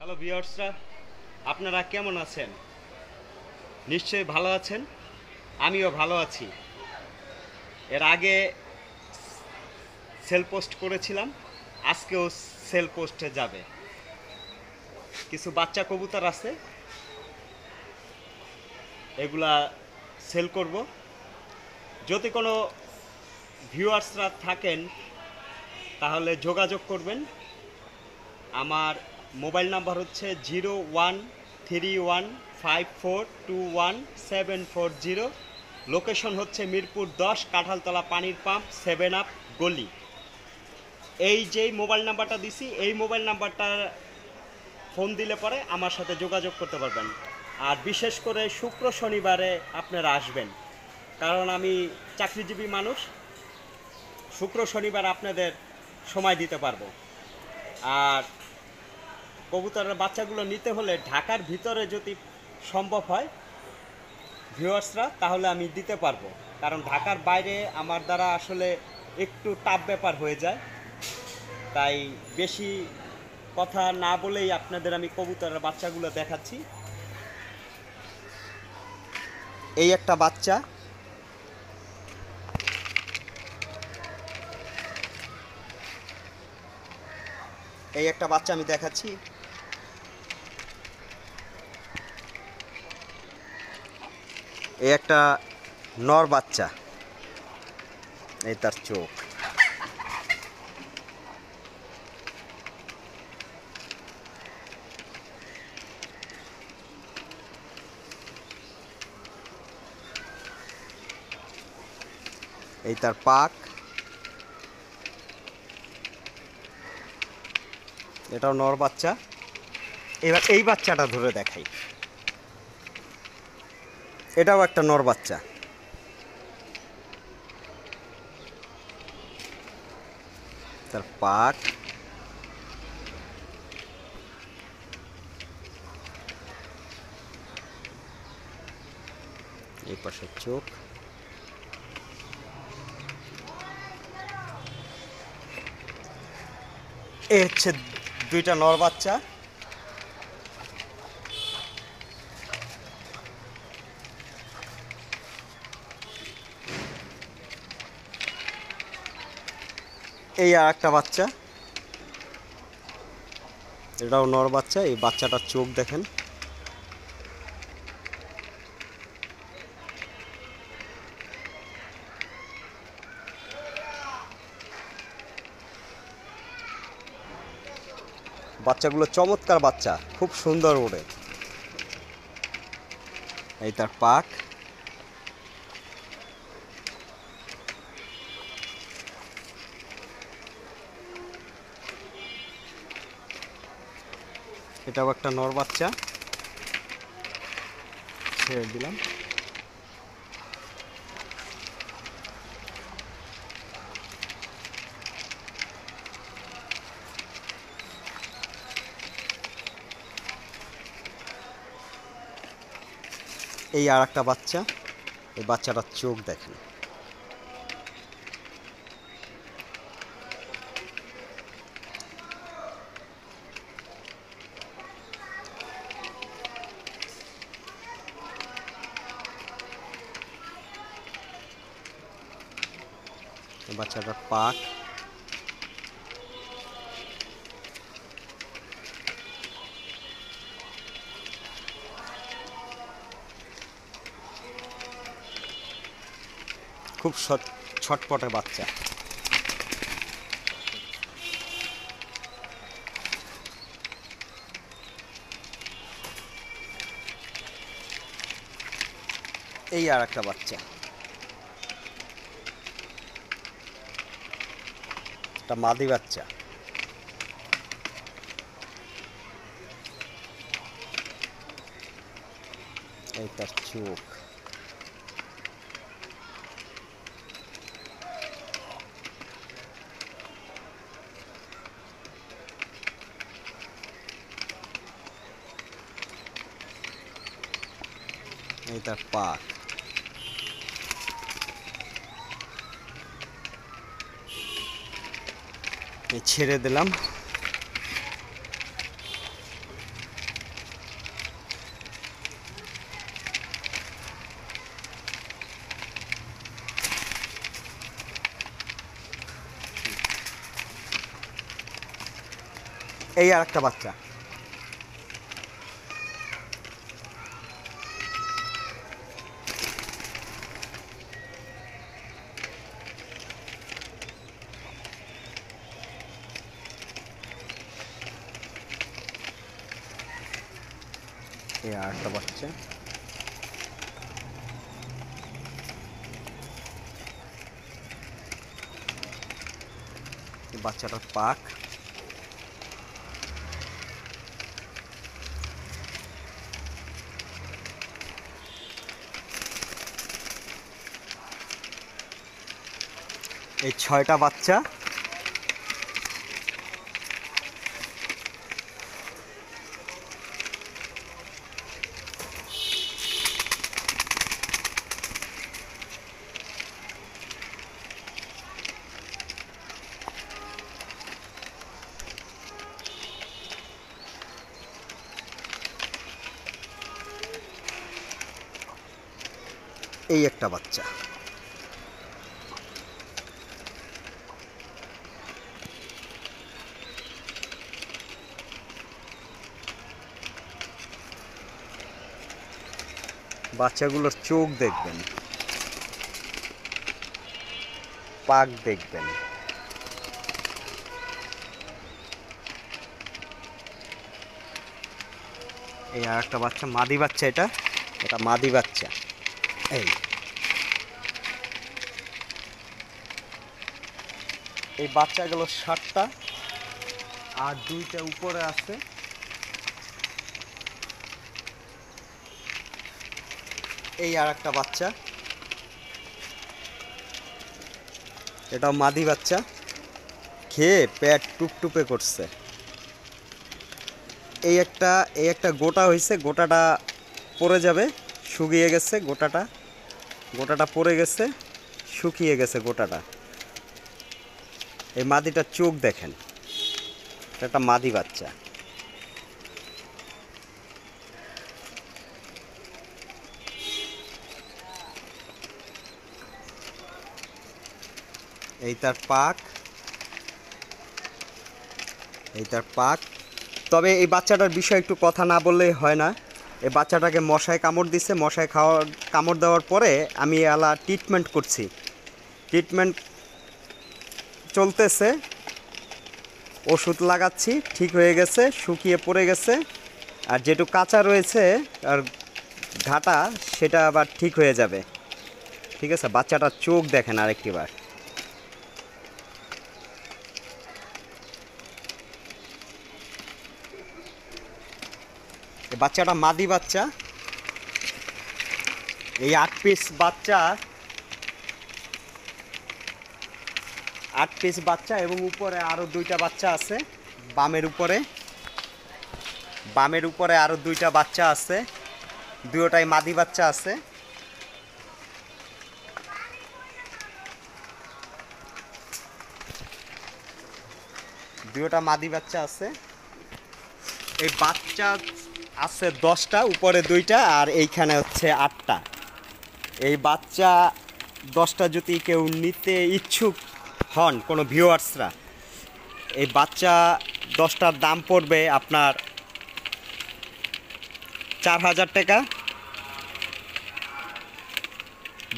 Hello ভিউয়ার্সরা, আপনারা কেমন আছেন? নিশ্চয়ই ভালো আছেন। আমিও ভালো আছি। এর আগে সেল পোস্ট করেছিলাম, আজকেও সেল পোস্টে যাবে। কিছু বাচ্চা কবুতর আছে, এগুলা সেল করব। যদি কোনো ভিউয়ার্সরা থাকেন তাহলে যোগাযোগ করবেন। আমার মোবাইল নাম্বার হচ্ছে 0131542170। লোকেশন হচ্ছে মিরপুর 10, কাঁঠালতলা পানির পাম্প, 7 আপ গলি। এই যেই মোবাইল নাম্বারটা দিছি, এই মোবাইল নাম্বারটা ফোন দিলে পরে আমার সাথে যোগাযোগ করতে পারবেন। আর বিশেষ করে শুক্র শনিবারে আপনারা আসবেন, কারণ আমি চাকরিজীবী মানুষ। শুক্র শনিবার আপনাদের সময় দিতে পারবো। আর কবুতরের বাচ্চাগুলো নিতে হলে ঢাকার ভিতরে যদি সম্ভব হয় ভিউয়ার্সরা, তাহলে আমি দিতে পারবো। কারণ ঢাকার বাইরে আমার দ্বারা আসলে একটু টাফ ব্যাপার হয়ে যায়। তাই বেশি কথা না বলেই আপনাদের আমি কবুতরের বাচ্চাগুলো দেখাচ্ছি। এই একটা বাচ্চা, এই একটা বাচ্চা আমি দেখাচ্ছি। এই একটা নর বাচ্চা, এই তার চোখ। এই তার পাক। এটাও নর বাচ্চা। এবার এই বাচ্চাটা ধরে দেখাই, এটাও একটা নর বাচ্চা। তার পাক, এই পাশের চোখ। এই হচ্ছে দুইটা নর বাচ্চা। এই আর একটা বাচ্চা, এটাও নর বাচ্চা। এই বাচ্চাটার চোখ দেখেন। বাচ্চাগুলো চমৎকার বাচ্চা, খুব সুন্দর ওড়ে। এই তার পাক। এটাও একটা নর বাচ্চা, ছেড়ে দিলাম। এই আর একটা বাচ্চা, এই বাচ্চাটার চোখ দেখেন। বাচ্চাটার পাক। খুব ছটপটে বাচ্চা। এই আর একটা বাচ্চা, একটা মাদি বাচ্চা। এই তার চোখ। এই তার পাক। ছেড়ে দিলাম। এই আর একটা বাচ্চা। এই আর একটা বাচ্চা। বাচ্চাটার পাক। এই 6টা বাচ্চা। এই একটা বাচ্চা। বাচ্চাগুলোর চোখ দেখবেন, পাক দেখবেন। এই আর একটা বাচ্চা, মাদি বাচ্চা। এটা মাদি বাচ্চা। এই বাচ্চাগুলো 7টা আর 2টা উপরে আছে। এই আর একটা বাচ্চা, এটা মাদি বাচ্চা, খেয়ে পেট টুপটুপে করছে। এই একটা গোটা হয়েছে, গোটাটা পড়ে যাবে, শুকিয়ে গেছে গোটাটা পড়ে গেছে, শুকিয়ে গেছে গোটাটা। এই মাদিটার চোখ দেখেন, এটা একটা মাদি বাচ্চা। এই তার পাক। তবে এই বাচ্চাটার বিষয়ে একটু কথা না বললেই হয় না। এই বাচ্চাটাকে মশায় কামড় দিছে, কামড় দেওয়ার পরে আমি এলা ট্রিটমেন্ট করছি। ট্রিটমেন্ট চলতেছে, ওষুধ লাগাচ্ছি, ঠিক হয়ে গেছে, শুকিয়ে পড়ে গেছে। আর যেটুকু কাঁচা রয়েছে আর ঘাটা, সেটা আবার ঠিক হয়ে যাবে। ঠিক আছে, বাচ্চাটার চোখ দেখেন আরেকটিবার। এই বাচ্চাটা মাদি বাচ্চা। এই 8 পিস বাচ্চা এবং উপরে আরো 2টা বাচ্চা আছে। বামের উপরে আরো 2টা বাচ্চা আছে, দুটোটাই মাদি বাচ্চা আছে। দুটোটা মাদি বাচ্চা আছে। এই বাচ্চা আছে 10টা, উপরে 2টা আর এইখানে হচ্ছে 8টা। এই বাচ্চা 10টা যদি কেউ নিতে ইচ্ছুক হন, কোনো ভিউয়ার্সরা, এই বাচ্চা 10টার দাম পড়বে আপনার 4000 টাকা।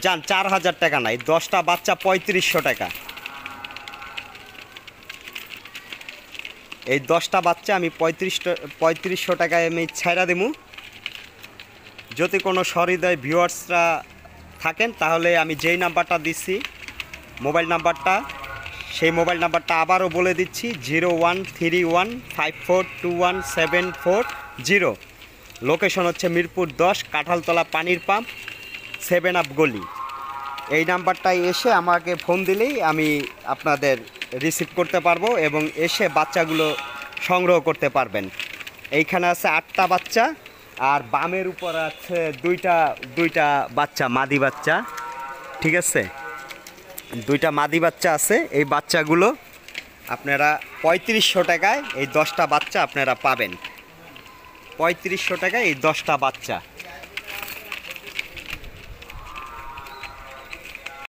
4000 টাকা নাই, 10টা বাচ্চা 3500 টাকা। এই 10টা বাচ্চা আমি 3500 টাকায় আমি ছাইরা দেবো। যদি কোনো সহৃদয় ভিউয়ার্সরা থাকেন, তাহলে আমি যেই নাম্বারটা দিচ্ছি মোবাইল নাম্বারটা, সেই মোবাইল নাম্বারটা আবারও বলে দিচ্ছি, 0131542174 লোকেশন হচ্ছে মিরপুর 10, কাঁঠালতলা পানির পাম্প, 7 আপ গলি। এই নাম্বারটায় এসে আমাকে ফোন দিলেই আমি আপনাদের রিসিভ করতে পারবো এবং এসে বাচ্চাগুলো সংগ্রহ করতে পারবেন। এইখানে আছে 8টা বাচ্চা আর বামের উপর আছে দুইটা বাচ্চা, মাদি বাচ্চা। ঠিক আছে, 2টা মাদি বাচ্চা আছে। এই বাচ্চাগুলো আপনারা 3500 টাকায় এই 10টা বাচ্চা আপনারা পাবেন। 3500 টাকায় এই 10টা বাচ্চা।